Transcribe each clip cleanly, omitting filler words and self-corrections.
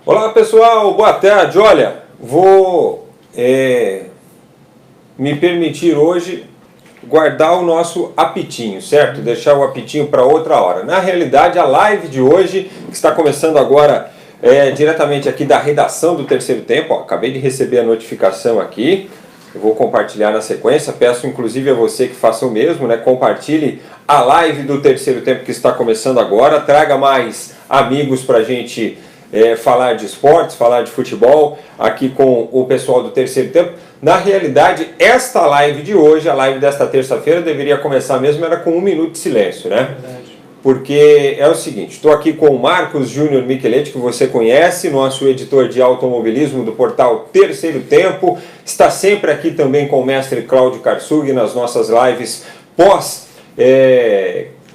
Olá pessoal, boa tarde. Olha, vou me permitir hoje guardar o nosso apitinho, certo? Deixar o apitinho para outra hora. Na realidade, a live de hoje, que está começando agora diretamente aqui da redação do Terceiro Tempo, ó, acabei de receber a notificação aqui, eu vou compartilhar na sequência, peço inclusive a você que faça o mesmo, né? Compartilhe a live do Terceiro Tempo que está começando agora, traga mais amigos para a gente falar de esportes, falar de futebol aqui com o pessoal do Terceiro Tempo. Na realidade, esta live de hoje, a live desta terça-feira, deveria começar mesmo, era com 1 minuto de silêncio, né? Verdade. Porque é o seguinte, estou aqui com o Marcos Júnior Micheletti, que você conhece, nosso editor de automobilismo do portal Terceiro Tempo, está sempre aqui também com o mestre Cláudio Karsug nas nossas lives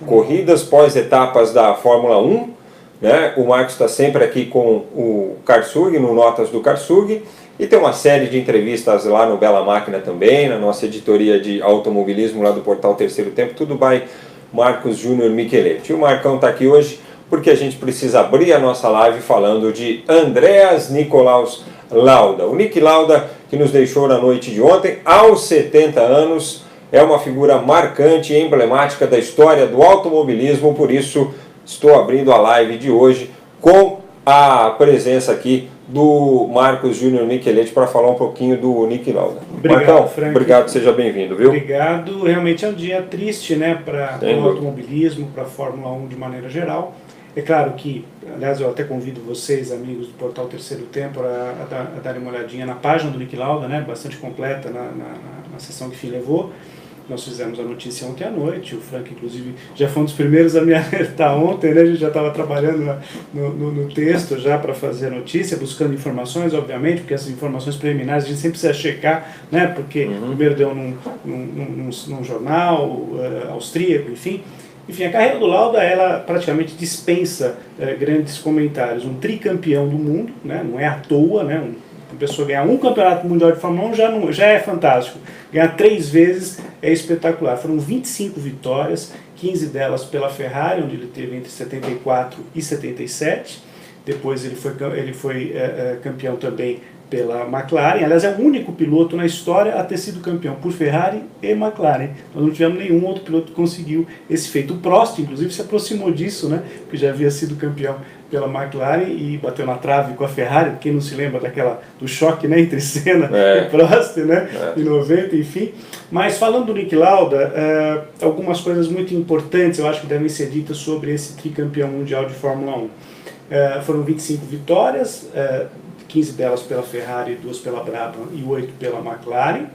corridas, pós-etapas da Fórmula 1, né? O Marcos está sempre aqui com o Karsug, no Notas do Karsug, e tem uma série de entrevistas lá no Bela Máquina também, na nossa editoria de automobilismo lá do portal Terceiro Tempo, tudo by Marcos Júnior Micheletti. E o Marcão está aqui hoje porque a gente precisa abrir a nossa live falando de Andreas Nikolaus Lauda. O Nick Lauda, que nos deixou na noite de ontem, aos 70 anos, é uma figura marcante e emblemática da história do automobilismo, por isso estou abrindo a live de hoje com a presença aqui do Marcos Júnior Micheletti para falar um pouquinho do Nick Lauda. Obrigado, Marcão, Frank. obrigado, seja bem-vindo, viu? Obrigado, realmente é um dia triste, né, para o automobilismo, para a Fórmula 1 de maneira geral. É claro que, aliás, eu até convido vocês, amigos do portal Terceiro Tempo, a darem uma olhadinha na página do Nick Lauda, né, bastante completa na sessão que levou. Nós fizemos a notícia ontem à noite, o Frank, inclusive, já foi um dos primeiros a me alertar ontem, né? A gente já estava trabalhando no texto já para fazer a notícia, buscando informações, obviamente, porque essas informações preliminares a gente sempre precisa checar, né? Porque primeiro deu num jornal austríaco, enfim. Enfim, a carreira do Lauda, ela praticamente dispensa grandes comentários. Um tricampeão do mundo, né? Não é à toa, né? Uma pessoa ganhar um campeonato mundial de Fórmula 1 já é fantástico. Ganhar 3 vezes é espetacular. Foram 25 vitórias, 15 delas pela Ferrari, onde ele teve entre 74 e 77. Depois ele foi campeão também pela McLaren. Aliás, é o único piloto na história a ter sido campeão por Ferrari e McLaren. Nós não tivemos nenhum outro piloto que conseguiu esse feito. O Prost, inclusive, se aproximou disso, né? Que já havia sido campeão pela McLaren e bateu na trave com a Ferrari. Quem não se lembra do choque, né, entre Senna e Prost, né, em 90, enfim. Mas falando do Nick Lauda, algumas coisas muito importantes eu acho que devem ser ditas sobre esse tricampeão mundial de Fórmula 1. Foram 25 vitórias, 15 delas pela Ferrari, 2 pela Brabham e 8 pela McLaren,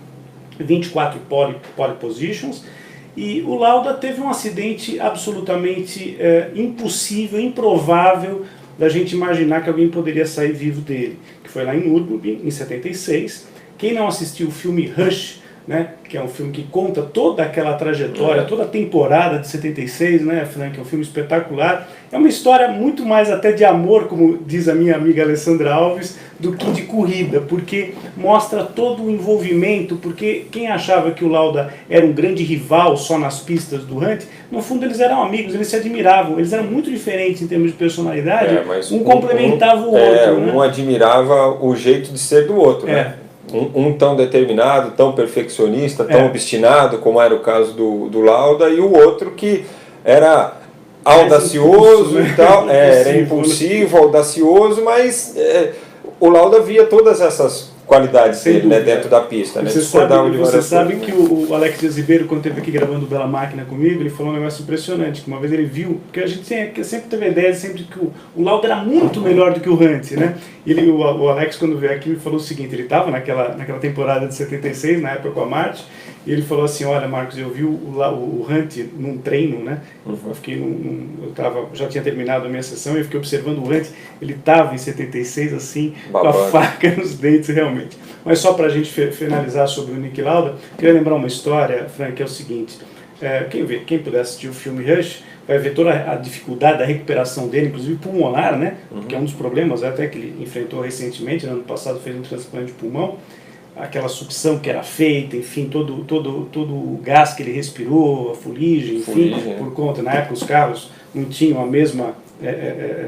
24 pole positions. E o Lauda teve um acidente absolutamente impossível, improvável da gente imaginar que alguém poderia sair vivo dele, que foi lá em Nürburgring, em 76. Quem não assistiu o filme Rush, né, que é um filme que conta toda aquela trajetória, toda a temporada de 76, né, Frank, é um filme espetacular. É uma história muito mais até de amor, como diz a minha amiga Alessandra Alves, do que de corrida, porque mostra todo o envolvimento, porque quem achava que o Lauda era um grande rival só nas pistas do Hunt, no fundo eles eram amigos, eles se admiravam, eles eram muito diferentes em termos de personalidade, um complementava o outro. Um admirava o jeito de ser do outro, né? Um tão determinado, tão perfeccionista, tão obstinado, como era o caso do Lauda, e o outro que era audacioso e tal, era impulsivo, audacioso, mas o Lauda via todas essas qualidades dele, né, dentro da pista. Né? Você sabe que o Alex Dias Ribeiro, quando esteve aqui gravando o Bela Máquina comigo, ele falou um negócio impressionante, que uma vez ele viu, porque a gente sempre teve a ideia sempre que o Lauda era muito melhor do que o Hunt, né? O Alex, quando veio aqui, me falou o seguinte, ele estava naquela temporada de 76, na época com a Marti, e ele falou assim, olha Marcos, eu vi o Hunt num treino, né? Já tinha terminado a minha sessão e eu fiquei observando o Hunt, ele estava em 76 assim, com a faca nos dentes realmente. Mas só para a gente finalizar sobre o Nick Lauda, queria lembrar uma história, Frank, é o seguinte, quem puder assistir o filme Rush, vai ver toda a dificuldade da recuperação dele, inclusive pulmonar, né? Que é um dos problemas até que ele enfrentou recentemente, no ano passado fez um transplante de pulmão, aquela sucção que era feita, enfim, todo o gás que ele respirou, a fuligem, enfim, por conta, na época os carros não tinham a mesma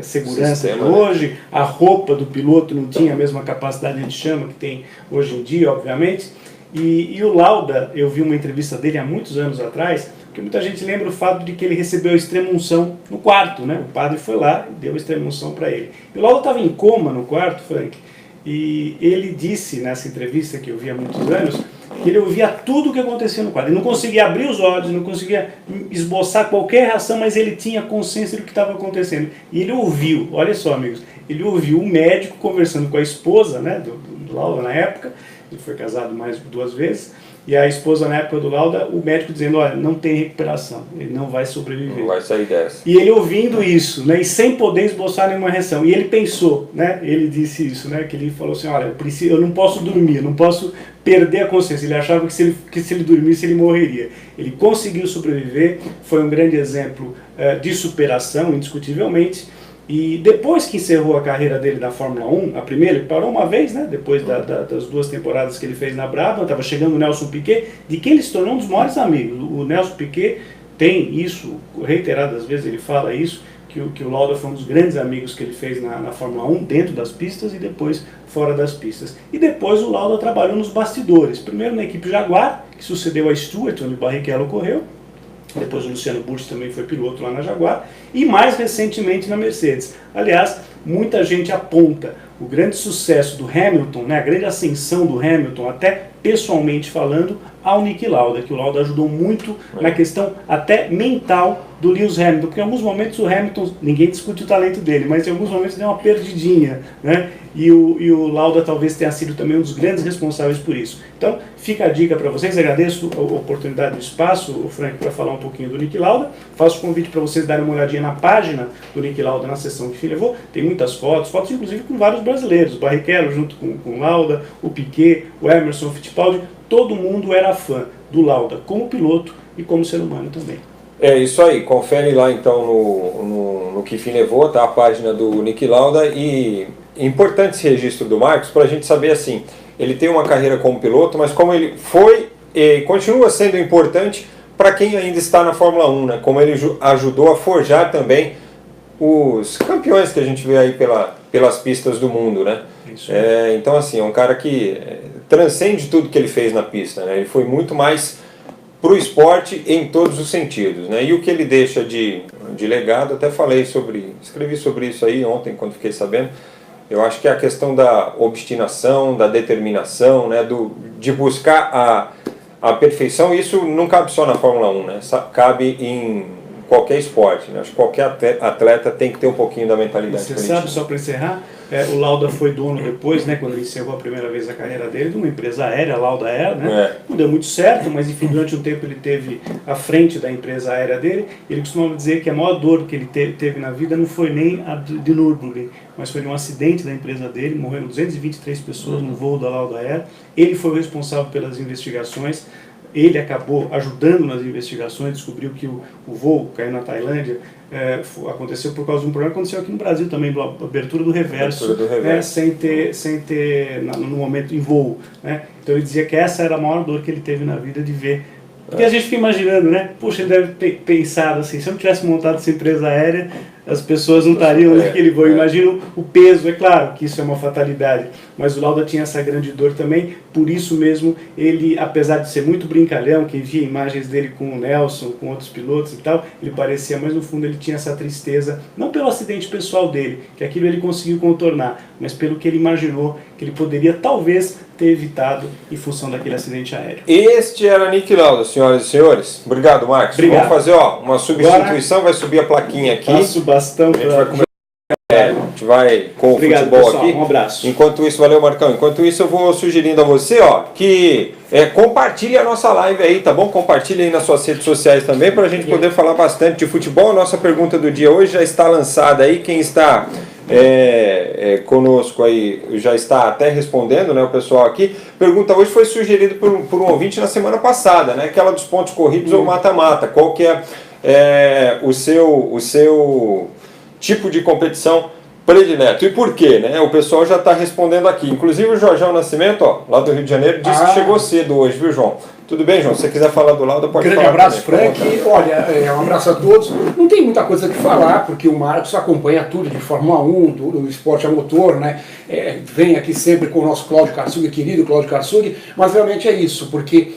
segurança de hoje, a roupa do piloto não tinha a mesma capacidade de chama que tem hoje em dia, obviamente. E o Lauda, eu vi uma entrevista dele há muitos anos atrás, porque muita gente lembra o fato de que ele recebeu a extrema-unção no quarto, né? O padre foi lá e deu a extrema-unção para ele. E o Lauda estava em coma no quarto, Frank, e ele disse nessa entrevista que eu vi há muitos anos, que ele ouvia tudo o que acontecia no quarto. Ele não conseguia abrir os olhos, não conseguia esboçar qualquer reação, mas ele tinha consciência do que estava acontecendo. E ele ouviu, olha só, amigos, ele ouviu o médico conversando com a esposa, né, do Lauda na época. Ele foi casado mais de 2 vezes, e a esposa na época do Lauda, o médico dizendo, olha, não tem recuperação, ele não vai sobreviver. Não vai sair dessa. E ele ouvindo isso, né, e sem poder esboçar nenhuma reação, e ele pensou, né, ele disse isso, né, que ele falou assim, olha, eu não posso dormir, eu não posso perder a consciência. Ele achava que se ele dormisse ele morreria. Ele conseguiu sobreviver, foi um grande exemplo de superação, indiscutivelmente. E depois que encerrou a carreira dele na Fórmula 1, a primeira, ele parou uma vez, né, depois das 2 temporadas que ele fez na Brabham, estava chegando o Nelson Piquet, de quem ele se tornou um dos maiores amigos. O Nelson Piquet tem isso, reiteradas vezes ele fala isso, que o Lauda foi um dos grandes amigos que ele fez na Fórmula 1, dentro das pistas e depois fora das pistas. E depois o Lauda trabalhou nos bastidores, primeiro na equipe Jaguar, que sucedeu a Stewart, onde o Barrichello correu. Depois o Luciano Burti também foi piloto lá na Jaguar, e mais recentemente na Mercedes. Aliás, muita gente aponta o grande sucesso do Hamilton, né, a grande ascensão do Hamilton, até pessoalmente falando, ao Niki Lauda, que o Lauda ajudou muito na questão até mental do Lewis Hamilton, porque em alguns momentos o Hamilton, ninguém discute o talento dele, mas em alguns momentos deu uma perdidinha, né? E o Lauda talvez tenha sido também um dos grandes responsáveis por isso. Então, fica a dica para vocês, agradeço a oportunidade do espaço, o Frank, para falar um pouquinho do Niki Lauda, faço o convite para vocês darem uma olhadinha na página do Niki Lauda, na seção que levou, tem muitas fotos inclusive com vários brasileiros, o Barrichello junto com o Lauda, o Piquet, o Emerson Fittipaldi, todo mundo era fã do Lauda como piloto e como ser humano também. É isso aí, confere lá então no que fim levou, tá? A página do Niki Lauda, e importante esse registro do Marcos para a gente saber assim, ele tem uma carreira como piloto, mas como ele foi e continua sendo importante para quem ainda está na Fórmula 1, né? Como ele ajudou a forjar também os campeões que a gente vê aí pelas pistas do mundo, né? Então assim, é um cara que transcende tudo que ele fez na pista, né? Ele foi muito mais para o esporte em todos os sentidos, né? E o que ele deixa de legado, até escrevi sobre isso aí ontem quando fiquei sabendo. Eu acho que é a questão da obstinação, da determinação, né? De buscar a perfeição. Isso não cabe só na Fórmula 1, né? Cabe em qualquer esporte, né? Acho que qualquer atleta tem que ter um pouquinho da mentalidade. Você sabe, só para encerrar, o Lauda foi dono depois, né, quando ele encerrou a primeira vez a carreira dele, de uma empresa aérea, a Lauda Air, né? Não deu muito certo, mas enfim, durante um tempo ele teve à frente da empresa aérea dele. Ele costumava dizer que a maior dor que ele teve na vida não foi nem a de Nürburgring, mas foi de um acidente da empresa dele, morreram 223 pessoas no voo da Lauda Air. Ele foi o responsável pelas investigações. Ele acabou ajudando nas investigações, descobriu que o voo caiu na Tailândia, aconteceu por causa de um problema que aconteceu aqui no Brasil também, da abertura do reverso, né, sem ter no momento em voo, né? Então ele dizia que essa era a maior dor que ele teve na vida, de ver. Porque a gente fica imaginando, né? Puxa, ele deve ter pensado assim, se eu não tivesse montado essa empresa aérea, as pessoas não estariam naquele voo. Imagina o peso, é claro que isso é uma fatalidade, mas o Lauda tinha essa grande dor também, por isso mesmo ele, apesar de ser muito brincalhão, quem via imagens dele com o Nelson, com outros pilotos e tal, ele parecia, mas no fundo ele tinha essa tristeza, não pelo acidente pessoal dele, que aquilo ele conseguiu contornar, mas pelo que ele imaginou que ele poderia talvez ter evitado em função daquele acidente aéreo. Este era Niki Lauda, senhoras e senhores. Obrigado, Marcos. Obrigado. Vamos fazer uma substituição, vai subir a plaquinha aqui. Passo bastão a gente vai com o futebol pessoal, aqui. um abraço. Enquanto isso, valeu, Marcão. Enquanto isso, eu vou sugerindo a você, que compartilhe a nossa live aí, tá bom? Compartilhe aí nas suas redes sociais também, para a gente poder falar bastante de futebol. A nossa pergunta do dia hoje já está lançada aí. Quem está conosco aí já está até respondendo, né? O pessoal aqui. Pergunta hoje foi sugerida por um ouvinte na semana passada, né? Aquela dos pontos corridos ou mata-mata. Qual que é o seu tipo de competição predileto? E por quê, né? O pessoal já está respondendo aqui. Inclusive o Jorjão Nascimento, lá do Rio de Janeiro, disse que chegou cedo hoje, viu, João? Tudo bem, João? Se você quiser falar do Lauda, pode falar. Grande abraço, também. Frank. Olha, um abraço a todos. Não tem muita coisa que falar, porque o Marcos acompanha tudo de Fórmula 1, do esporte a motor, né? Vem aqui sempre com o nosso Cláudio Karsug, querido Cláudio Karsug, mas realmente é isso, porque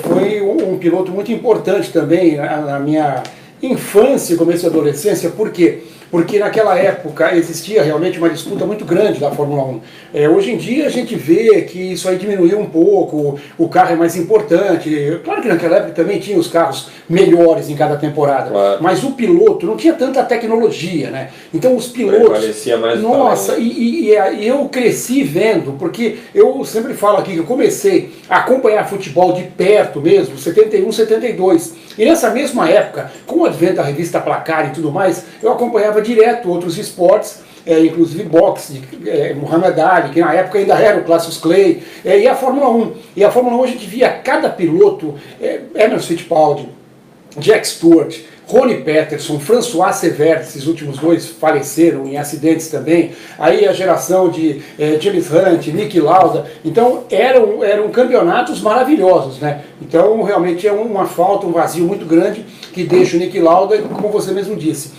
foi um piloto muito importante também na minha infância e começo da adolescência. Por quê? Porque naquela época existia realmente uma disputa muito grande da Fórmula 1. Hoje em dia a gente vê que isso aí diminuiu um pouco, o carro é mais importante. Claro que naquela época também tinha os carros melhores em cada temporada, claro. Mas o piloto não tinha tanta tecnologia, né? Então os pilotos... Parecia mais nossa, e eu cresci vendo, porque eu sempre falo aqui que eu comecei a acompanhar futebol de perto mesmo, 71, 72. E nessa mesma época, com o advento da revista Placar e tudo mais, eu acompanhava direto outros esportes, inclusive boxe, Muhammad Ali, que na época ainda era o Cassius Clay, e a Fórmula 1. E a Fórmula 1 a gente via cada piloto, Emerson Fittipaldi, Jack Stewart, Ronnie Peterson, François Severt, esses últimos dois faleceram em acidentes também, aí a geração de James Hunt, Niki Lauda, então eram campeonatos maravilhosos, né? Então realmente é uma falta, um vazio muito grande que deixa o Niki Lauda, como você mesmo disse,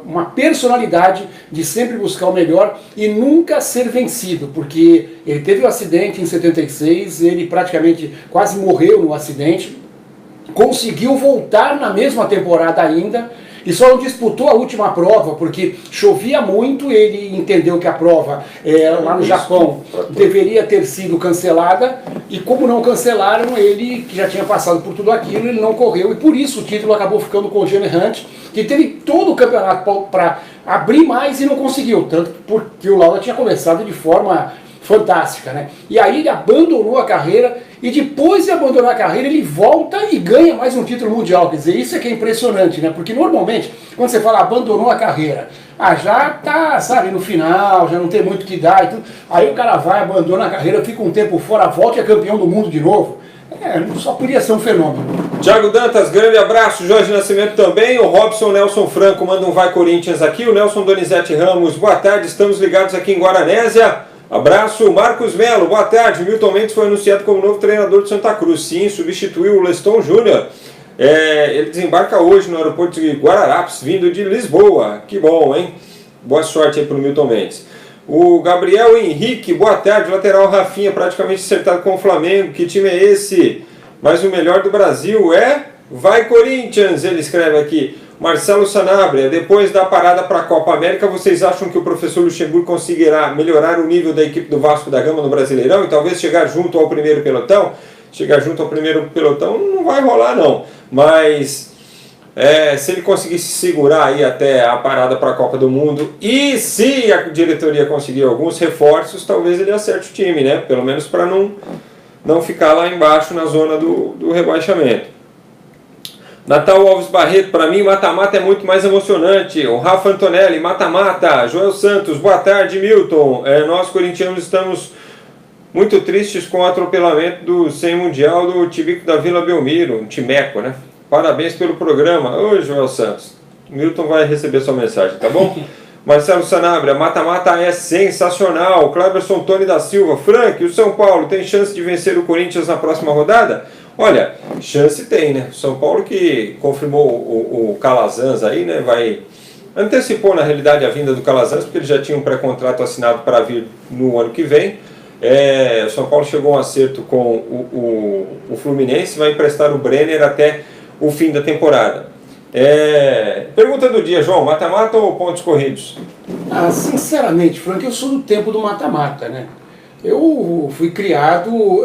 uma personalidade de sempre buscar o melhor e nunca ser vencido, porque ele teve um acidente em 76, ele praticamente quase morreu no acidente, conseguiu voltar na mesma temporada ainda e só não disputou a última prova porque chovia muito. Ele entendeu que a prova lá no Japão deveria ter sido cancelada e como não cancelaram, ele que já tinha passado por tudo aquilo, ele não correu e por isso o título acabou ficando com o Jamie Hunt, que teve todo o campeonato para abrir mais e não conseguiu, tanto porque o Lauda tinha começado de forma fantástica, né? E aí ele abandonou a carreira e depois de abandonar a carreira ele volta e ganha mais um título mundial. Quer dizer, isso é que é impressionante, né? Porque normalmente, quando você fala abandonou a carreira, já tá, sabe, no final, já não tem muito o que dar e tudo. Aí o cara vai, abandona a carreira, fica um tempo fora, volta e é campeão do mundo de novo. Só podia ser um fenômeno. Thiago Dantas, grande abraço. Jorge Nascimento também. O Robson Nelson Franco manda um Vai Corinthians aqui. O Nelson Donizete Ramos, boa tarde, estamos ligados aqui em Guaranésia. Abraço. Marcos Melo, boa tarde. Milton Mendes foi anunciado como novo treinador de Santa Cruz. Sim, substituiu o Leston Júnior. Ele desembarca hoje no aeroporto de Guararapes, vindo de Lisboa. Que bom, hein? Boa sorte aí para o Milton Mendes. O Gabriel Henrique, boa tarde. Lateral Rafinha, praticamente acertado com o Flamengo. Que time é esse? Mas o melhor do Brasil é... Vai Corinthians, ele escreve aqui. Marcelo Sanabria, depois da parada para a Copa América, vocês acham que o professor Luxemburgo conseguirá melhorar o nível da equipe do Vasco da Gama no Brasileirão e talvez chegar junto ao primeiro pelotão? Chegar junto ao primeiro pelotão não vai rolar não, mas se ele conseguir se segurar aí até a parada para a Copa do Mundo e se a diretoria conseguir alguns reforços, talvez ele acerte o time, né? Pelo menos para não ficar lá embaixo na zona do rebaixamento. Natal Alves Barreto, para mim mata-mata é muito mais emocionante. O Rafa Antonelli, mata-mata. Joel Santos, boa tarde Milton. Nós corintianos estamos muito tristes com o atropelamento do 100 Mundial do Tibico da Vila Belmiro, um timeco, né? Parabéns pelo programa. Oi Joel Santos, Milton vai receber sua mensagem, tá bom? Marcelo Sanabria, mata-mata é sensacional. Cleberson Tony da Silva, Frank, o São Paulo tem chance de vencer o Corinthians na próxima rodada? Olha, chance tem, né? São Paulo que confirmou o Calazans aí, né? Antecipou na realidade a vinda do Calazans, porque ele já tinha um pré-contrato assinado para vir no ano que vem. O São Paulo chegou a um acerto com o Fluminense, vai emprestar o Brenner até o fim da temporada. Pergunta do dia, João, mata-mata ou pontos corridos? Sinceramente, Frank, eu sou do tempo do mata-mata, né? Eu fui criado,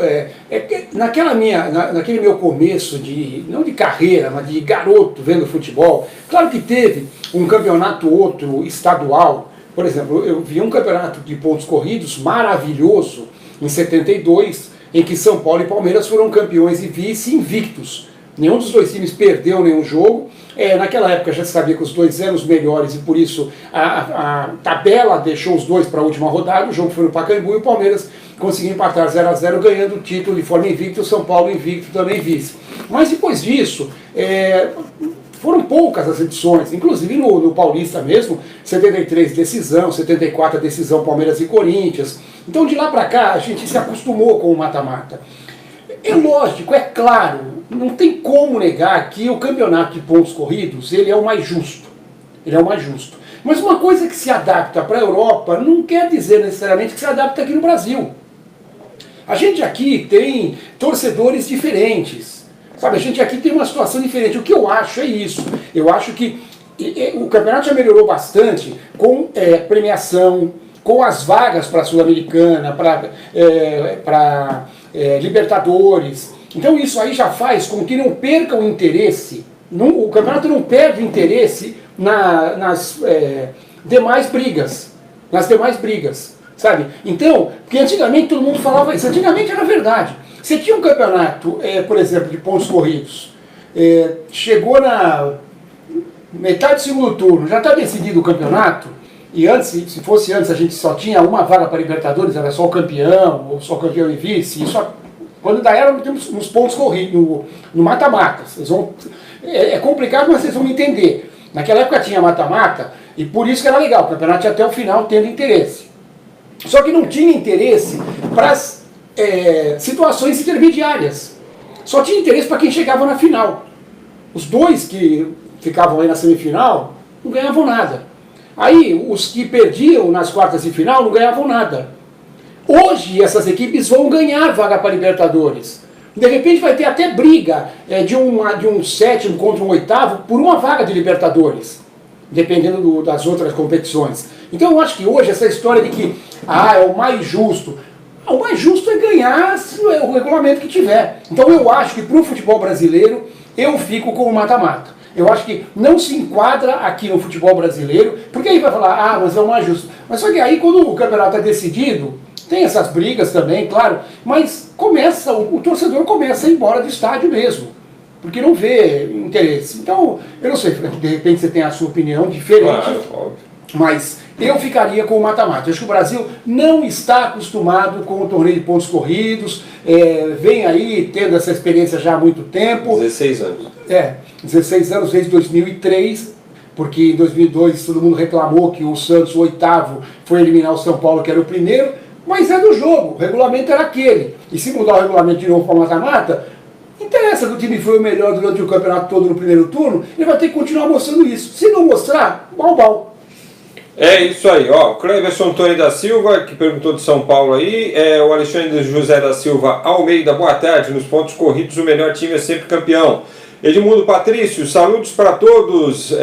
naquele meu começo, não de carreira, mas de garoto vendo futebol. Claro que teve um campeonato outro estadual, por exemplo, eu vi um campeonato de pontos corridos maravilhoso em 72, em que São Paulo e Palmeiras foram campeões e vice invictos. Nenhum dos dois times perdeu nenhum jogo. Naquela época já se sabia que os dois eram os melhores e por isso a tabela deixou os dois para a última rodada. O jogo foi no Pacaembu e o Palmeiras conseguiu empatar 0-0 ganhando o título de forma invicta, o São Paulo invicto também vice. Mas depois disso, foram poucas as edições, inclusive no Paulista mesmo, 73 decisão, 74 decisão Palmeiras e Corinthians. Então de lá para cá a gente se acostumou com o mata-mata. É lógico, é claro, não tem como negar que o campeonato de pontos corridos ele é o mais justo. Ele é o mais justo. Mas uma coisa que se adapta para a Europa não quer dizer necessariamente que se adapta aqui no Brasil. A gente aqui tem torcedores diferentes. Sabe, a gente aqui tem uma situação diferente. O que eu acho é isso. Eu acho que o campeonato já melhorou bastante com premiação, com as vagas para a Sul-Americana, para Libertadores. Então isso aí já faz com que não perca o interesse. O campeonato não perde interesse nas demais brigas. Nas demais brigas. Sabe? Então, porque antigamente todo mundo falava isso. Antigamente era verdade. Você tinha um campeonato, por exemplo, de pontos corridos. Chegou na metade do segundo turno, já está decidido o campeonato. E antes, se fosse antes, a gente só tinha uma vaga para Libertadores, era só o campeão, ou só campeão e vice. Isso, quando ainda era nos pontos corridos, no mata-mata. É complicado, mas vocês vão entender. Naquela época tinha mata-mata, e por isso que era legal, o campeonato ia até o final tendo interesse. Só que não tinha interesse para as situações intermediárias. Só tinha interesse para quem chegava na final. Os dois que ficavam aí na semifinal não ganhavam nada. Aí, os que perdiam nas quartas de final não ganhavam nada. Hoje, essas equipes vão ganhar vaga para Libertadores. De repente, vai ter até briga de um sétimo contra um oitavo por uma vaga de Libertadores, dependendo das outras competições. Então, eu acho que hoje, essa história de que é o mais justo. O mais justo é ganhar o regulamento que tiver. Então, eu acho que para o futebol brasileiro, eu fico com o mata-mata. Eu acho que não se enquadra aqui no futebol brasileiro, porque aí vai falar, mas é o mais justo. Mas só que aí quando o campeonato é decidido, tem essas brigas também, claro, mas o torcedor começa a ir embora do estádio mesmo, porque não vê interesse. Então, eu não sei, de repente você tem a sua opinião diferente, claro, mas eu ficaria com o mata-mata. Eu acho que o Brasil não está acostumado com o torneio de pontos corridos, vem aí tendo essa experiência já há muito tempo. 16 anos. 16 anos desde 2003, porque em 2002 todo mundo reclamou que o Santos, o oitavo, foi eliminar o São Paulo, que era o primeiro, mas é do jogo, o regulamento era aquele. E se mudar o regulamento de novo para mata-mata, interessa que o time foi o melhor durante o campeonato todo no primeiro turno, ele vai ter que continuar mostrando isso. Se não mostrar, bal. É isso aí, ó. Cleverson Antônio da Silva, que perguntou de São Paulo aí. O Alexandre José da Silva Almeida, boa tarde. Nos pontos corridos, o melhor time é sempre campeão. Edmundo Patrício, saludos para todos.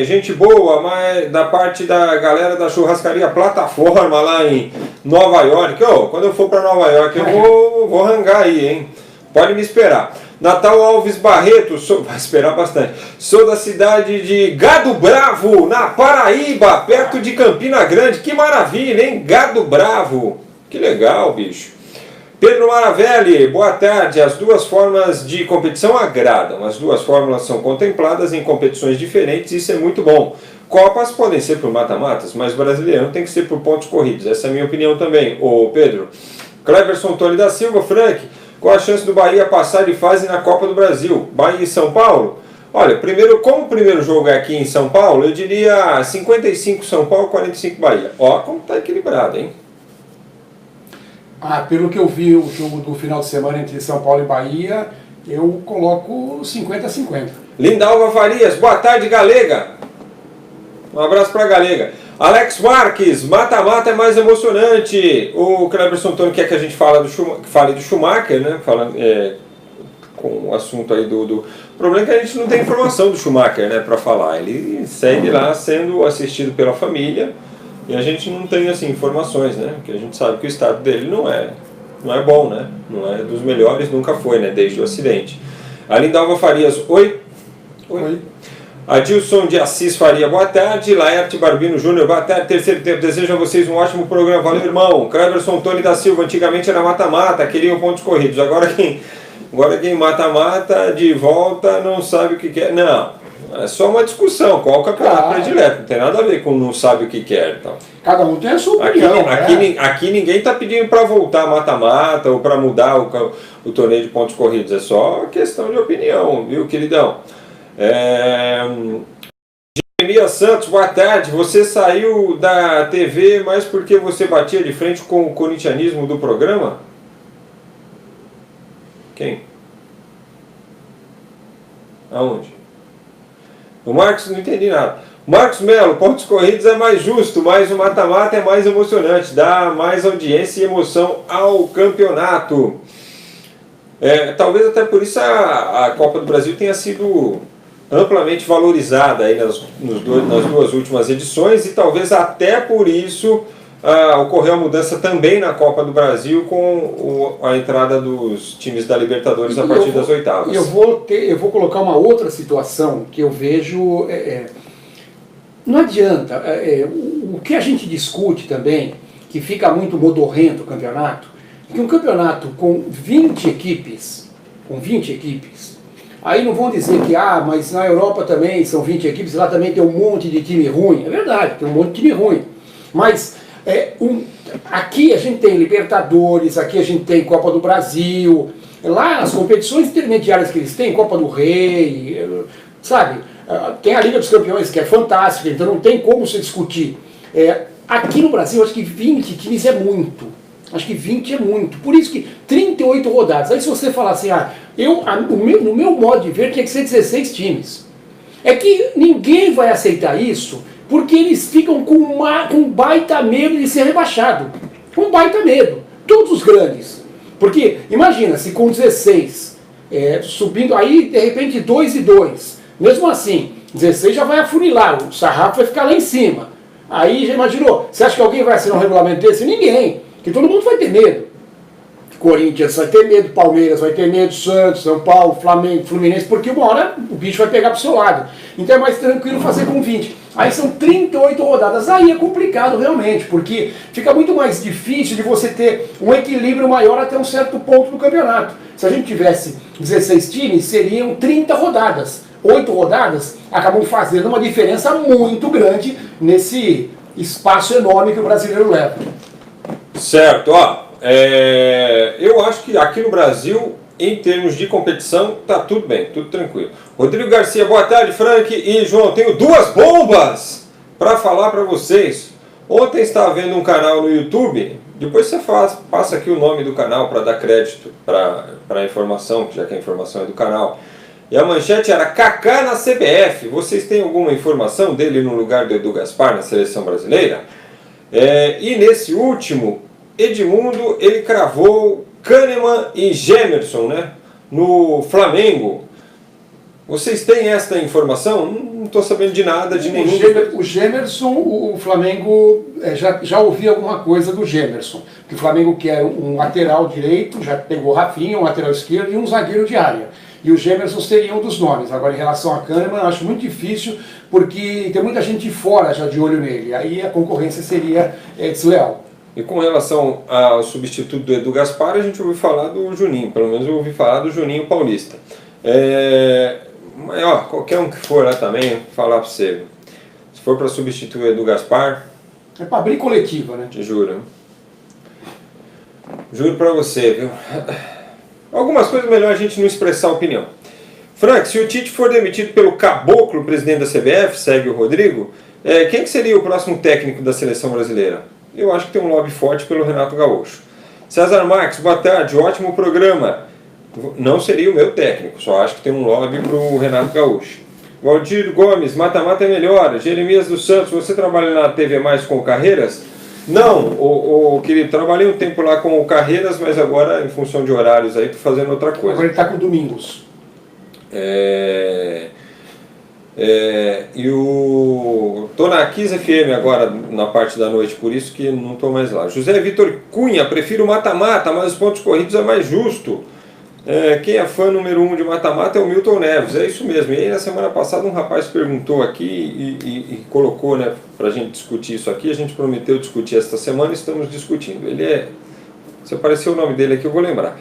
Gente boa, mas da parte da galera da churrascaria Plataforma lá em Nova York. Quando eu for para Nova York, eu vou rangar aí, hein? Pode me esperar. Natal Alves Barreto, vai esperar bastante. Sou da cidade de Gado Bravo, na Paraíba, perto de Campina Grande. Que maravilha, hein? Gado Bravo. Que legal, bicho. Pedro Maravelli, boa tarde. As duas formas de competição agradam. As duas fórmulas são contempladas em competições diferentes e isso é muito bom. Copas podem ser por mata-matas, mas brasileiro tem que ser por pontos corridos. Essa é a minha opinião também. Ô Pedro. Cleverson Antônio da Silva, Frank. Qual a chance do Bahia passar de fase na Copa do Brasil? Bahia e São Paulo? Olha, como o primeiro jogo é aqui em São Paulo, eu diria 55 São Paulo, 45 Bahia. Ó, como tá equilibrado, hein? Pelo que eu vi o jogo do final de semana entre São Paulo e Bahia, eu coloco 50-50. Lindalva Farias, boa tarde, Galega. Um abraço pra Galega. Alex Marques, mata-mata é mais emocionante. O Cleberson Antônio quer que a gente fale do Schumacher, né? Com o assunto aí do... O problema é que a gente não tem informação do Schumacher, né, para falar. Ele segue lá sendo assistido pela família e a gente não tem assim, informações, né? Porque a gente sabe que o estado dele não é bom, né? Não é dos melhores, nunca foi, né? Desde o acidente. A Lindalva Farias, oi. Adilson de Assis Faria, boa tarde. Laerte Barbino Júnior, boa tarde. Terceiro tempo, desejo a vocês um ótimo programa. Valeu, irmão. Cleverson Antônio da Silva, antigamente era mata-mata, queriam pontos corridos. Agora quem mata-mata de volta não sabe o que quer. Não, é só uma discussão. Qual o campeonato predileto? Não tem nada a ver com não sabe o que quer. Então. Cada um tem a sua opinião. Aqui ninguém está pedindo para voltar mata-mata ou para mudar o torneio de pontos corridos. É só questão de opinião, viu, queridão? Jeremias Santos, boa tarde. Você saiu da TV mais porque você batia de frente com o corintianismo do programa? Quem? Aonde? O Marcos, não entendi nada. Marcos Melo, pontos corridos é mais justo, mas o mata-mata é mais emocionante, dá mais audiência e emoção ao campeonato. Talvez até por isso a Copa do Brasil tenha sido amplamente valorizada aí nas duas últimas edições, e talvez até por isso ocorreu a mudança também na Copa do Brasil com a entrada dos times da Libertadores a partir das oitavas. Eu vou colocar uma outra situação que eu vejo... não adianta, o que a gente discute também, que fica muito modorrento o campeonato, é que um campeonato com 20 equipes, aí não vão dizer que, mas na Europa também são 20 equipes, lá também tem um monte de time ruim. É verdade, tem um monte de time ruim. Mas aqui a gente tem Libertadores, aqui a gente tem Copa do Brasil, lá as competições intermediárias que eles têm, Copa do Rei, sabe? Tem a Liga dos Campeões, que é fantástica, então não tem como se discutir. Aqui no Brasil, acho que 20 times é muito. Acho que 20 é muito. Por isso que 38 rodadas. Aí se você falar assim, no meu modo de ver, tinha que ser 16 times. É que ninguém vai aceitar isso, porque eles ficam com baita medo de ser rebaixado. Com baita medo. Todos os grandes. Porque, imagina, se com 16, subindo, aí de repente 2 e 2. Mesmo assim, 16 já vai afunilar, o sarrafo vai ficar lá em cima. Aí já imaginou, você acha que alguém vai assinar um regulamento desse? Ninguém. Que todo mundo vai ter medo. Corinthians vai ter medo, Palmeiras vai ter medo, Santos, São Paulo, Flamengo, Fluminense, porque uma hora o bicho vai pegar pro seu lado. Então é mais tranquilo fazer com 20. Aí são 38 rodadas, aí é complicado realmente, porque fica muito mais difícil de você ter um equilíbrio maior até um certo ponto do campeonato. Se a gente tivesse 16 times, seriam 30 rodadas. 8 rodadas acabam fazendo uma diferença muito grande nesse espaço enorme que o brasileiro leva. Certo, eu acho que aqui no Brasil, em termos de competição, tá tudo bem, tudo tranquilo. Rodrigo Garcia, boa tarde, Frank e João. Tenho duas bombas para falar para vocês. Ontem estava vendo um canal no YouTube, depois você passa aqui o nome do canal para dar crédito para a informação, já que a informação é do canal. E a manchete era Kaká na CBF. Vocês têm alguma informação dele no lugar do Edu Gaspar na seleção brasileira? E nesse último, Edmundo, ele cravou Kahneman e Gemerson, né, no Flamengo. Vocês têm esta informação? Não estou sabendo de nada, de nenhum. O Gemerson, o Flamengo, já ouvi alguma coisa do Gemerson. Que o Flamengo quer um lateral direito, já pegou Rafinha, um lateral esquerdo e um zagueiro de área. E o Gemerson seria um dos nomes. Agora, em relação a Kahneman, eu acho muito difícil, porque tem muita gente de fora já de olho nele. Aí a concorrência seria desleal. E com relação ao substituto do Edu Gaspar, a gente ouviu falar do Juninho. Pelo menos eu ouvi falar do Juninho Paulista. Mas, qualquer um que for lá também, falar para você. Se for para substituir o Edu Gaspar... É para abrir coletiva, né? Te juro. Juro para você, viu? Algumas coisas melhor a gente não expressar opinião. Frank, se o Tite for demitido pelo Caboclo, presidente da CBF, segue o Rodrigo, quem que seria o próximo técnico da seleção brasileira? Eu acho que tem um lobby forte pelo Renato Gaúcho. César Marques, boa tarde, ótimo programa. Não seria o meu técnico, só acho que tem um lobby para o Renato Gaúcho. Valdir Gomes, mata-mata é melhor. Jeremias dos Santos, você trabalha na TV Mais com Carreiras? Não, querido, trabalhei um tempo lá com o Carreiras, mas agora, em função de horários aí, estou fazendo outra coisa. Agora ele está com Domingos. E tô na Kiss FM agora, na parte da noite, por isso que não estou mais lá. José Vitor Cunha, prefiro mata-mata, mas os pontos corridos é mais justo. Quem é fã número 1 de mata-mata é o Milton Neves, é isso mesmo. E aí na semana passada um rapaz perguntou aqui e colocou, né, pra gente discutir isso aqui. A gente prometeu discutir esta semana e estamos discutindo. Se aparecer o nome dele aqui eu vou lembrar.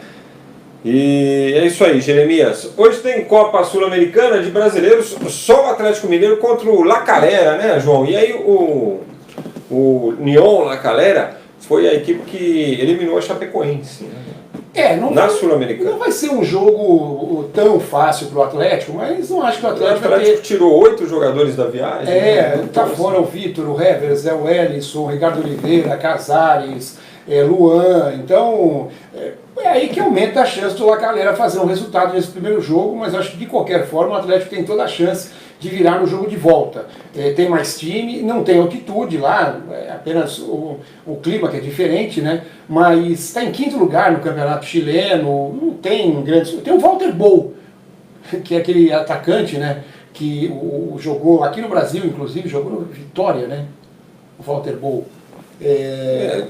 E é isso aí, Jeremias. Hoje tem Copa Sul-Americana de brasileiros, só o Atlético Mineiro contra o La Calera, né, João? E aí o Unión La Calera foi a equipe que eliminou a Chapecoense, né? Na Sul-Americana. Não vai ser um jogo tão fácil para o Atlético, mas não acho que o Atlético tirou 8 jogadores da viagem. Tá fora o Vitor, o Revers, o Ellison, o Ricardo Oliveira, Casares, Luan, então é aí que aumenta a chance do La Calera fazer um resultado nesse primeiro jogo, mas acho que de qualquer forma o Atlético tem toda a chance de virar no jogo de volta. Tem mais time, não tem altitude lá, apenas o clima que é diferente, né? Mas está em 5º lugar no campeonato chileno, não tem grandes... Tem o Walter Bou, que é aquele atacante, né? Que jogou aqui no Brasil, inclusive, jogou no Vitória, né? O Walter Bou.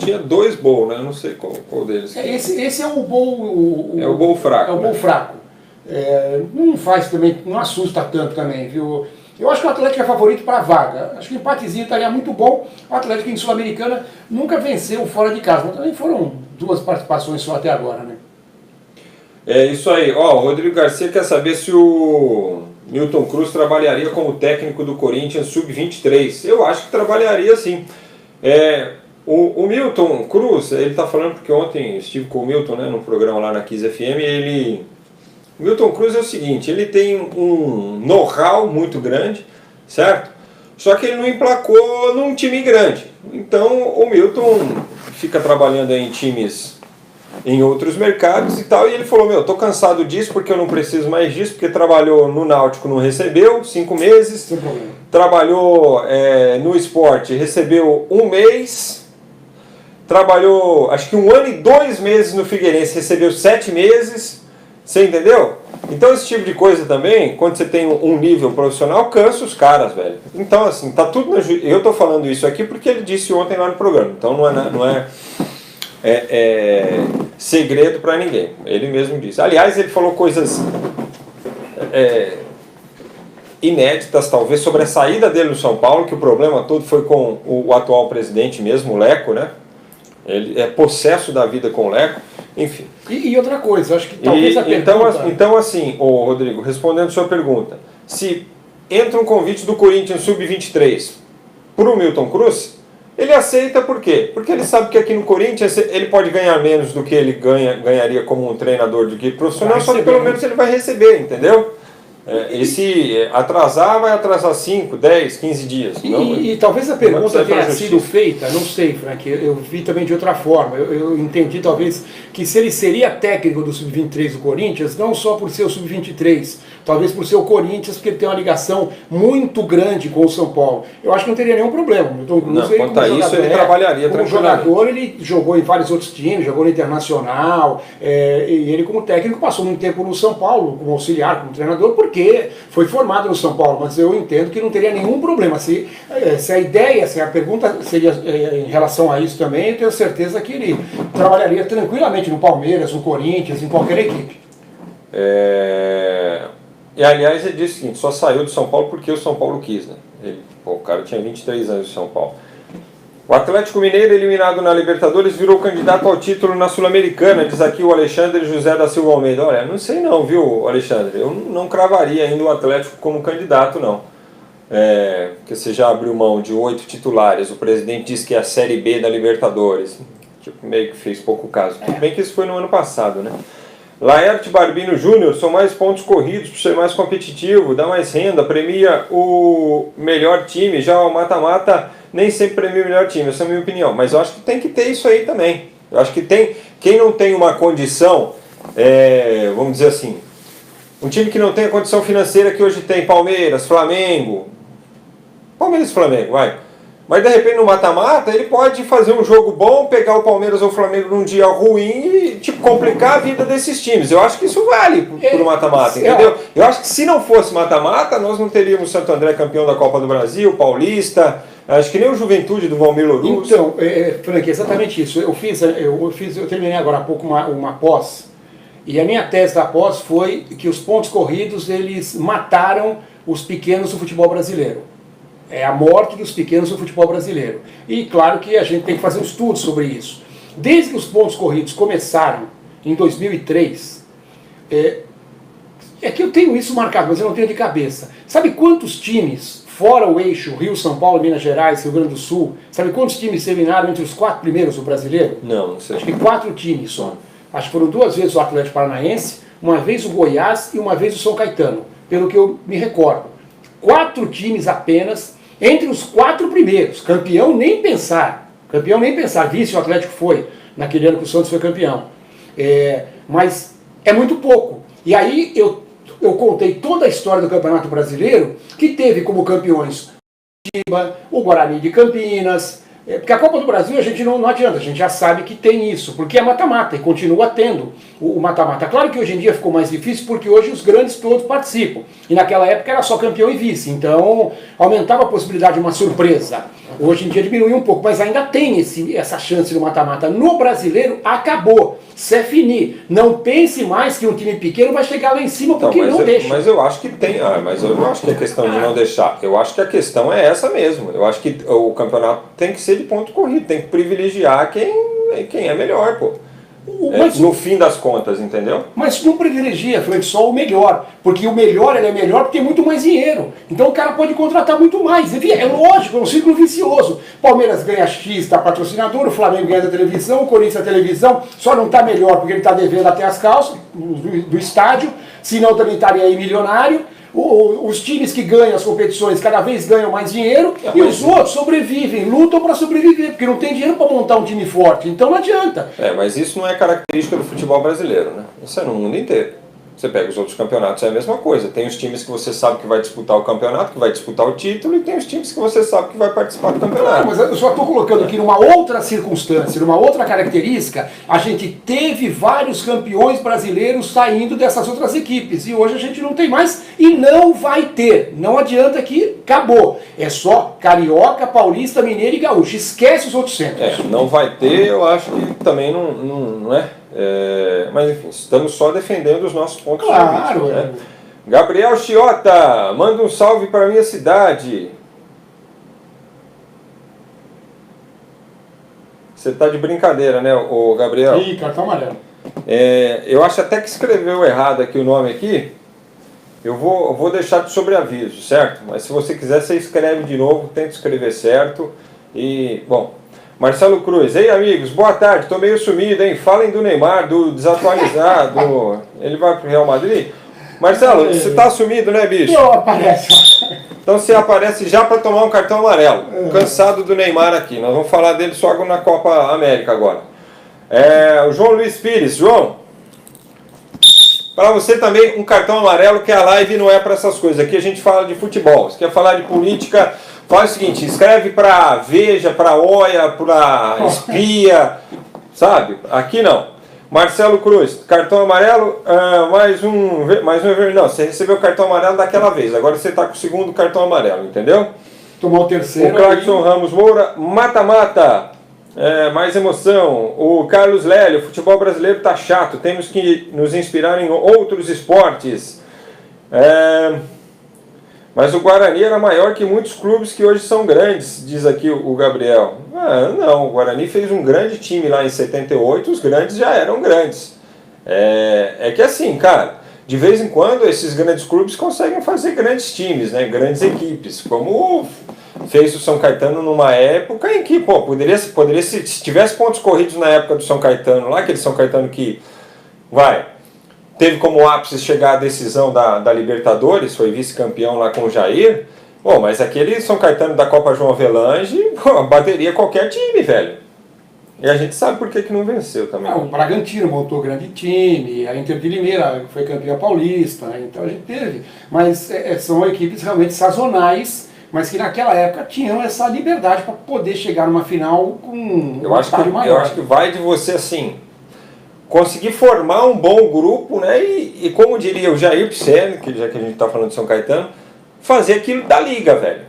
Tinha 2 Bou, né? Eu não sei qual deles. Esse é o Bou... É o Bou fraco. É o Bou fraco. Não faz também, não assusta tanto também, viu? Eu acho que o Atlético é favorito para a vaga. Acho que o empatezinho estaria muito bom. O Atlético em Sul-Americana nunca venceu fora de casa, mas também foram 2 participações só até agora, né? É isso aí. O Rodrigo Garcia quer saber se o Milton Cruz trabalharia como técnico do Corinthians Sub-23. Eu acho que trabalharia sim. O Milton Cruz, ele está falando porque ontem estive com o Milton, né, num programa lá na Kiss FM, o Milton Cruz é o seguinte, ele tem um know-how muito grande, certo? Só que ele não emplacou num time grande. Então o Milton fica trabalhando em times em outros mercados e tal, e ele falou, tô cansado disso porque eu não preciso mais disso, porque trabalhou no Náutico, não recebeu, 5 meses, Sem problema. Trabalhou no Sport, recebeu 1 mês, trabalhou acho que 1 ano e 2 meses no Figueirense, recebeu 7 meses, você entendeu? Então esse tipo de coisa também, quando você tem um nível profissional, cansa os caras, velho. Então assim, tá tudo na eu tô falando isso aqui porque ele disse ontem lá no programa, então não é segredo para ninguém, ele mesmo disse. Aliás, ele falou coisas inéditas, talvez, sobre a saída dele no São Paulo, que o problema todo foi com o atual presidente mesmo, o Leco, né? Ele é possesso da vida com o Leco, enfim. E outra coisa, acho que talvez a pergunta... Então assim, Rodrigo, respondendo a sua pergunta, se entra um convite do Corinthians Sub-23 para o Milton Cruz, ele aceita por quê? Porque ele sabe que aqui no Corinthians ele pode ganhar menos do que ele ganharia como um treinador de equipe profissional, só que pelo menos ele vai receber, entendeu? E se atrasar, vai atrasar 5, 10, 15 dias. E talvez a pergunta tenha sido feita, não sei, Frank, eu vi também de outra forma. Eu entendi talvez que se ele seria técnico do Sub-23 do Corinthians, não só por ser o Sub-23, talvez por ser o Corinthians, porque ele tem uma ligação muito grande com o São Paulo. Eu acho que não teria nenhum problema. Milton Cruz, quanto a isso, ele trabalharia como jogador, ele jogou em vários outros times, jogou no Internacional, e ele como técnico passou muito tempo no São Paulo, como auxiliar, como treinador, porque foi formado no São Paulo, mas eu entendo que não teria nenhum problema. Se a ideia, se a pergunta seria em relação a isso também, eu tenho certeza que ele trabalharia tranquilamente no Palmeiras, no Corinthians, em qualquer equipe. E aliás, ele disse o seguinte, só saiu de São Paulo porque o São Paulo quis, né? O cara tinha 23 anos de São Paulo. O Atlético Mineiro, eliminado na Libertadores, virou candidato ao título na Sul-Americana, diz aqui o Alexandre José da Silva Almeida. Olha, não sei não, viu, Alexandre? Eu não cravaria ainda o Atlético como candidato, não. Porque você já abriu mão de 8 titulares, o presidente disse que é a Série B da Libertadores. Tipo, meio que fez pouco caso. Tudo bem que isso foi no ano passado, né? Laerte Barbino Júnior, são mais pontos corridos para ser mais competitivo, dá mais renda, premia o melhor time, já o mata-mata nem sempre premia o melhor time, essa é a minha opinião, mas eu acho que tem que ter isso aí também. Eu acho que quem não tem uma condição, vamos dizer assim, um time que não tem a condição financeira que hoje tem Palmeiras, Flamengo e Flamengo, vai. Mas de repente no mata-mata ele pode fazer um jogo bom, pegar o Palmeiras ou o Flamengo num dia ruim e complicar a vida desses times. Eu acho que isso vale pro mata-mata, entendeu? Eu acho que se não fosse mata-mata, nós não teríamos Santo André campeão da Copa do Brasil, Paulista, acho que nem o Juventude do Valmir Louruz. Então, Frank, exatamente isso. Eu terminei agora há pouco uma pós, e a minha tese da pós foi que os pontos corridos eles mataram os pequenos do futebol brasileiro. É a morte dos pequenos do futebol brasileiro. E claro que a gente tem que fazer um estudo sobre isso. Desde que os pontos corridos começaram, em 2003, que eu tenho isso marcado, mas eu não tenho de cabeça. Sabe quantos times, fora o eixo Rio, São Paulo, Minas Gerais, Rio Grande do Sul, sabe quantos times terminaram entre os 4 primeiros do brasileiro? Não sei. Acho que 4 times só. Acho que foram 2 vezes o Atlético Paranaense, uma vez o Goiás e uma vez o São Caetano, pelo que eu me recordo. 4 times apenas, entre os 4 primeiros, campeão nem pensar. Campeão nem pensar, vice o Atlético foi, naquele ano que o Santos foi campeão. Mas é muito pouco. E aí eu contei toda a história do Campeonato Brasileiro, que teve como campeões o Guarani de Campinas, porque a Copa do Brasil a gente não adianta, a gente já sabe que tem isso, porque é mata-mata e continua tendo o mata-mata. Claro que hoje em dia ficou mais difícil porque hoje os grandes todos participam, e naquela época era só campeão e vice, então aumentava a possibilidade de uma surpresa. Hoje em dia diminuiu um pouco, mas ainda tem essa chance do mata-mata. No brasileiro acabou, c'est fini. Não pense mais que um time pequeno vai chegar lá em cima porque não deixa. Mas eu acho que tem, mas eu não acho que é questão de não deixar. Eu acho que a questão é essa mesmo. Eu acho que o campeonato tem que ser de ponto corrido, tem que privilegiar quem é melhor, pô. No fim das contas, entendeu? Mas não privilegia, Frank, só o melhor. Porque o melhor, ele é melhor porque tem muito mais dinheiro. Então o cara pode contratar muito mais. Enfim, é lógico, é um ciclo vicioso. Palmeiras ganha X da patrocinador, o Flamengo ganha da televisão, o Corinthians da televisão. Só não está melhor porque ele está devendo até as calças do estádio. Senão também estaria aí milionário. Os times que ganham as competições cada vez ganham mais dinheiro e os outros sobrevivem, lutam para sobreviver, porque não tem dinheiro para montar um time forte, então não adianta. Mas isso não é característica do futebol brasileiro, né? Isso é no mundo inteiro. Você pega os outros campeonatos, é a mesma coisa. Tem os times que você sabe que vai disputar o campeonato, que vai disputar o título, e tem os times que você sabe que vai participar do campeonato. Mas eu só estou colocando aqui numa outra circunstância, numa outra característica, a gente teve vários campeões brasileiros saindo dessas outras equipes, e hoje a gente não tem mais e não vai ter. Não adianta que acabou. É só Carioca, Paulista, Mineiro e Gaúcho. Esquece os outros centros. Não vai ter, eu acho que também não é. Mas enfim, estamos só defendendo os nossos pontos de vista, né? Gabriel Chiota, manda um salve para minha cidade. Você tá de brincadeira, né, o Gabriel? Ih, cartão amarelo. Eu acho até que escreveu errado aqui o nome aqui. Eu vou deixar de sobreaviso, certo? Mas se você quiser, você escreve de novo, tenta escrever certo. E, bom, Marcelo Cruz, ei amigos, boa tarde, tô meio sumido, hein? Falem do Neymar, do desatualizado. Ele vai pro Real Madrid? Marcelo, você tá sumido, né, bicho? Não aparece. Então você aparece já para tomar um cartão amarelo. Cansado do Neymar aqui. Nós vamos falar dele só na Copa América agora. O João Luiz Pires. João, para você também um cartão amarelo, que a live não é para essas coisas. Aqui a gente fala de futebol. Se quer falar de política, faz o seguinte, escreve para Veja, para Oia, para Espia, sabe? Aqui não. Marcelo Cruz, cartão amarelo, mais um não, você recebeu o cartão amarelo daquela vez, agora você está com o segundo cartão amarelo, entendeu? Tomou o terceiro. O Clarkson Ramos Moura, mata-mata, mais emoção. O Carlos Lélio, futebol brasileiro tá chato, temos que nos inspirar em outros esportes. Mas o Guarani era maior que muitos clubes que hoje são grandes, diz aqui o Gabriel. Não, o Guarani fez um grande time lá em 78, os grandes já eram grandes. É que assim, cara, de vez em quando esses grandes clubes conseguem fazer grandes times, né, grandes equipes, como fez o São Caetano numa época em que, poderia se tivesse pontos corridos na época do São Caetano, lá aquele São Caetano que teve como ápice chegar à decisão da Libertadores, foi vice-campeão lá com o Jair. Mas aquele São Caetano da Copa João Avelange, bateria qualquer time, velho. E a gente sabe por que não venceu também. O Bragantino montou grande time, a Inter de Limeira foi campeã paulista, então a gente teve. Mas são equipes realmente sazonais, mas que naquela época tinham essa liberdade para poder chegar numa final com um estádio maior. Eu acho que vai de você, assim, conseguir formar um bom grupo, né? E como diria o Jair Pisserni, que já que a gente está falando de São Caetano, fazer aquilo da liga, velho.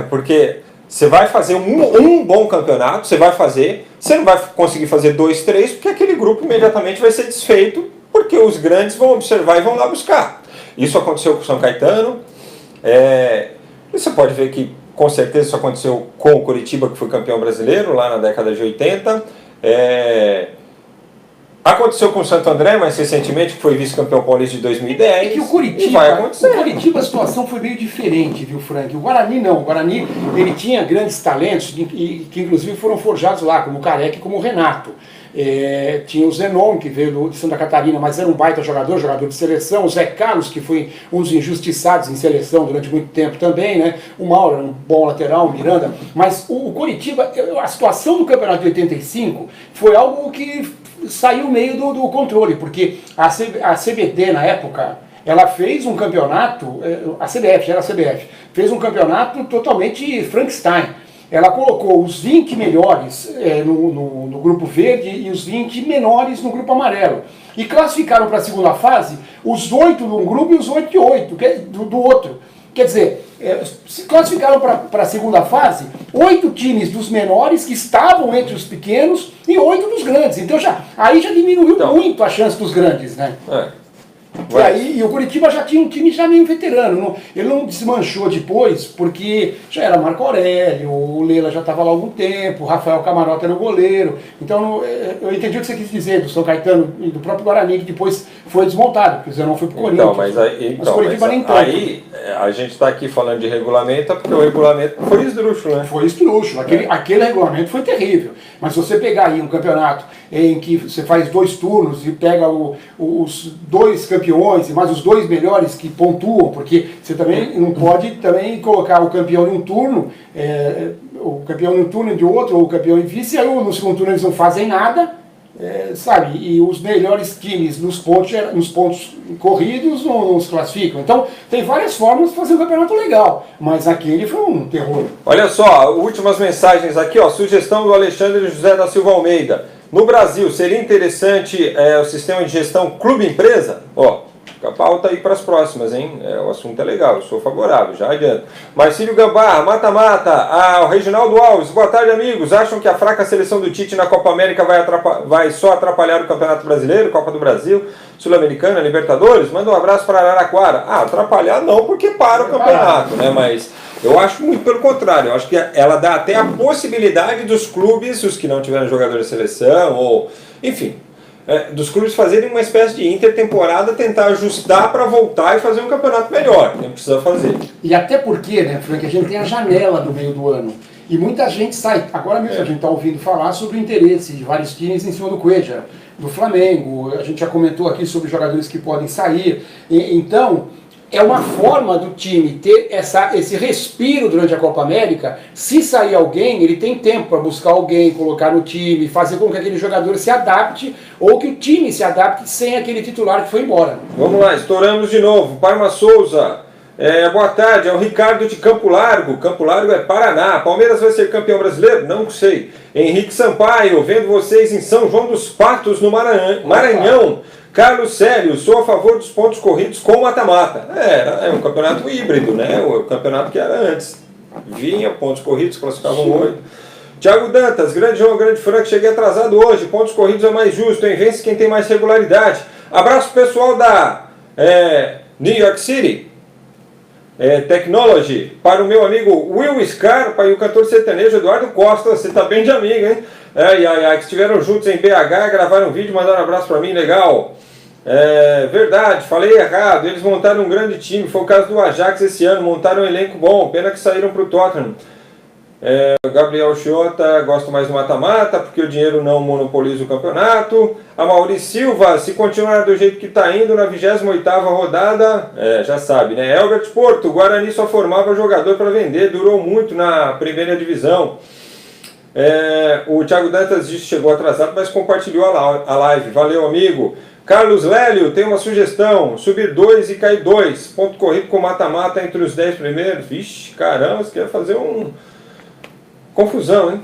Porque você vai fazer um bom campeonato, você não vai conseguir fazer 2, 3, porque aquele grupo imediatamente vai ser desfeito, porque os grandes vão observar e vão lá buscar. Isso aconteceu com o São Caetano, e você pode ver que com certeza isso aconteceu com o Coritiba, que foi campeão brasileiro lá na década de 80, Aconteceu com o Santo André, mais recentemente, que foi vice-campeão paulista de 2010. É que o Curitiba, vai acontecer. o Curitiba a situação foi meio diferente, viu, Frank? O Guarani não. O Guarani, ele tinha grandes talentos que inclusive foram forjados lá, como o Careca e como o Renato. Tinha o Zenon, que veio de Santa Catarina, mas era um baita jogador de seleção. O Zé Carlos, que foi um dos injustiçados em seleção durante muito tempo também, né? O Mauro era um bom lateral, o Miranda. Mas o Curitiba, a situação do campeonato de 85 foi algo que saiu meio do controle, porque a CBD na época, ela fez um campeonato, a CBF, era a CBF, fez um campeonato totalmente Frankenstein. Ela colocou os 20 melhores no grupo verde e os 20 menores no grupo amarelo. E classificaram para a segunda fase os 8 de um grupo e os 8 de 8 do outro. Quer dizer, se classificaram para a segunda fase 8 times dos menores que estavam entre os pequenos e 8 dos grandes. Então aí já diminuiu muito a chance dos grandes, né? E o Curitiba já tinha um time já meio veterano. Ele não desmanchou depois, porque já era Marco Aurélio, o Lela já estava lá há algum tempo, o Rafael Camarota era o goleiro. Então eu entendi o que você quis dizer do São Caetano e do próprio Guarani, que depois foi desmontado, porque o Zenon foi para o Corinthians. Mas o Curitiba nem tanto. Aí a gente está aqui falando de regulamento, porque o regulamento foi esdrúxulo, né? Foi esdrúxulo. Aquele regulamento foi terrível. Mas se você pegar aí um campeonato em que você faz 2 turnos e pega os 2 campeões e mais os 2 melhores que pontuam, porque você também não pode também colocar o campeão em um turno, o campeão em um turno e de outro, ou o campeão em vice, aí no segundo turno eles não fazem nada, sabe? E os melhores times nos pontos corridos não se classificam. Então tem várias formas de fazer um campeonato legal, mas aquele foi um terror. Olha só, últimas mensagens aqui, ó, sugestão do Alexandre José da Silva Almeida. No Brasil, seria interessante o sistema de gestão clube-empresa? Ó, fica a pauta aí para as próximas, hein? O assunto é legal, eu sou favorável, já adianto. Marcílio Gambá, mata-mata. O Reginaldo Alves, boa tarde, amigos. Acham que a fraca seleção do Tite na Copa América vai só atrapalhar o Campeonato Brasileiro, Copa do Brasil, Sul-Americana, Libertadores? Manda um abraço para Araraquara. Atrapalhar não, porque para o campeonato, né? Mas eu acho muito pelo contrário. Eu acho que ela dá até a possibilidade dos clubes, os que não tiveram jogador de seleção, ou enfim, dos clubes fazerem uma espécie de intertemporada, tentar ajustar para voltar e fazer um campeonato melhor. Não precisa fazer. E até porque, né, Frank, a gente tem a janela do meio do ano. E muita gente sai. Agora mesmo a gente está ouvindo falar sobre o interesse de vários times em cima do Cuéllar, do Flamengo. A gente já comentou aqui sobre jogadores que podem sair. Então, é uma forma do time ter esse respiro durante a Copa América. Se sair alguém, ele tem tempo para buscar alguém, colocar no time, fazer com que aquele jogador se adapte, ou que o time se adapte sem aquele titular que foi embora. Vamos lá, estouramos de novo. Parma Souza, boa tarde, é o Ricardo de Campo Largo. Campo Largo é Paraná. Palmeiras vai ser campeão brasileiro? Não sei. Henrique Sampaio, vendo vocês em São João dos Patos, no Maranhão. Carlos Célio, sou a favor dos pontos corridos com mata-mata. É um campeonato híbrido, né? O campeonato que era antes. Vinha, pontos corridos, classificavam 8. Tiago Dantas, grande João, grande Frank, cheguei atrasado hoje. Pontos corridos é mais justo, hein? Vence quem tem mais regularidade. Abraço pessoal da New York City Technology, para o meu amigo Will Scarpa e o cantor sertanejo Eduardo Costa. Você tá bem de amigo, hein? Que estiveram juntos em BH, gravaram um vídeo, mandaram um abraço para mim, legal. Verdade, falei errado, eles montaram um grande time, foi o caso do Ajax esse ano, montaram um elenco bom, pena que saíram para o Tottenham. Gabriel Chiota, gosto mais do mata-mata, porque o dinheiro não monopoliza o campeonato. A Maurício Silva, se continuar do jeito que está indo, na 28ª rodada, já sabe, né? Elbert Porto, o Guarani só formava jogador para vender, durou muito na primeira divisão. O Thiago Dantas disse que chegou atrasado, mas compartilhou a live. Valeu, amigo. Carlos Lélio tem uma sugestão: subir 2 e cair 2. Ponto corrido com mata-mata entre os 10 primeiros. Vixe, caramba, você quer fazer confusão, hein?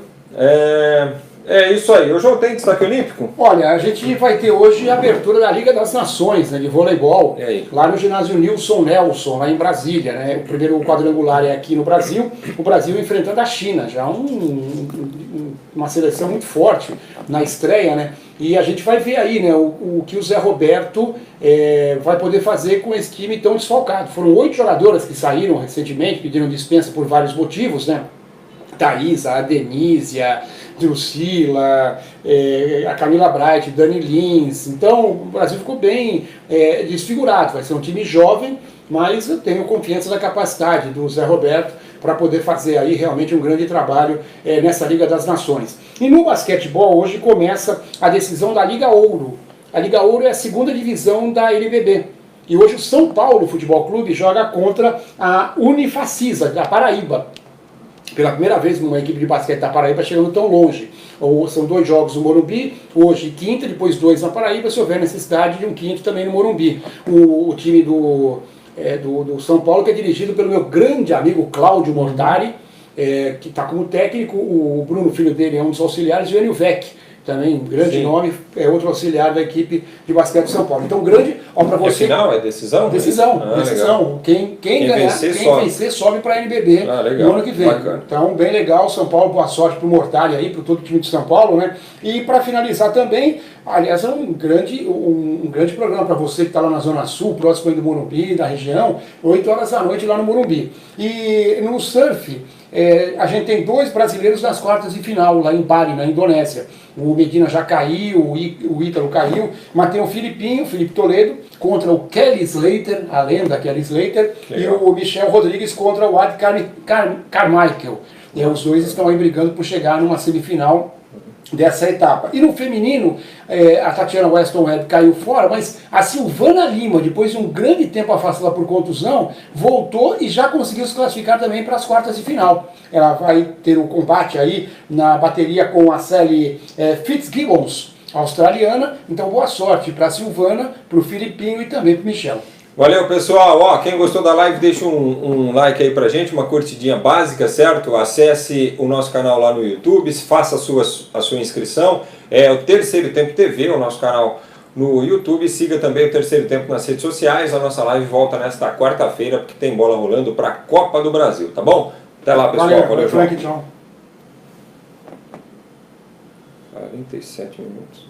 Isso aí. O João tem destaque olímpico? Olha, a gente vai ter hoje a abertura da Liga das Nações, né, de voleibol, lá no ginásio Nilson Nelson, lá em Brasília, né? O primeiro quadrangular é aqui no Brasil, o Brasil enfrentando a China, já uma seleção muito forte na estreia, né? E a gente vai ver aí, né, o que o Zé Roberto vai poder fazer com esse time tão desfalcado. Foram 8 jogadoras que saíram recentemente, pediram dispensa por vários motivos, né? Thaís, a Denise, Drusila, a Camila Bright, Dani Lins. Então o Brasil ficou bem desfigurado. Vai ser um time jovem, mas eu tenho confiança na capacidade do Zé Roberto para poder fazer aí realmente um grande trabalho nessa Liga das Nações. E no basquetebol hoje começa a decisão da Liga Ouro. A Liga Ouro é a segunda divisão da NBB. E hoje o São Paulo Futebol Clube joga contra a Unifacisa, da Paraíba. Pela primeira vez uma equipe de basquete da Paraíba chegando tão longe. São 2 jogos no Morumbi, hoje quinta, depois 2 na Paraíba, se houver necessidade de um quinto também no Morumbi. O time do São Paulo, que é dirigido pelo meu grande amigo Cláudio Mortari, que está como técnico, o Bruno, filho dele, é um dos auxiliares, e o Enio Vec, também um grande nome, é outro auxiliar da equipe de basquete de São Paulo. Então, grande, para você... É final? É decisão? Decisão. Quem ganhar, vencer sobe para a NBB no ano que vem. Bacana. Então, bem legal, São Paulo, boa sorte para o Mortari aí, para todo o time de São Paulo, né? E para finalizar também, aliás, é um grande programa para você que está lá na Zona Sul, próximo aí do Morumbi, da região, 8 horas da noite lá no Morumbi. E no surf, a gente tem 2 brasileiros nas quartas de final, lá em Bali, na Indonésia. O Medina já caiu, o Ítalo caiu, mas tem o Filipinho, o Felipe Toledo, contra o Kelly Slater, a lenda Kelly Slater, e o Michel Rodrigues contra o Ad Carmichael. E os dois estão aí brigando por chegar numa semifinal dessa etapa. E no feminino, a Tatiana Weston Webb caiu fora, mas a Silvana Lima, depois de um grande tempo afastada por contusão, voltou e já conseguiu se classificar também para as quartas de final. Ela vai ter um combate aí na bateria com a Sally Fitzgibbons, australiana. Então boa sorte para a Silvana, para o Filipinho e também para o Michel. Valeu, pessoal. Quem gostou da live, deixa um like aí pra gente, uma curtidinha básica, certo? Acesse o nosso canal lá no YouTube, faça a sua inscrição. É o Terceiro Tempo TV, o nosso canal no YouTube. Siga também o Terceiro Tempo nas redes sociais. A nossa live volta nesta quarta-feira, porque tem bola rolando para a Copa do Brasil, tá bom? Até lá, pessoal. Valeu, Frank, tchau. 47 minutos.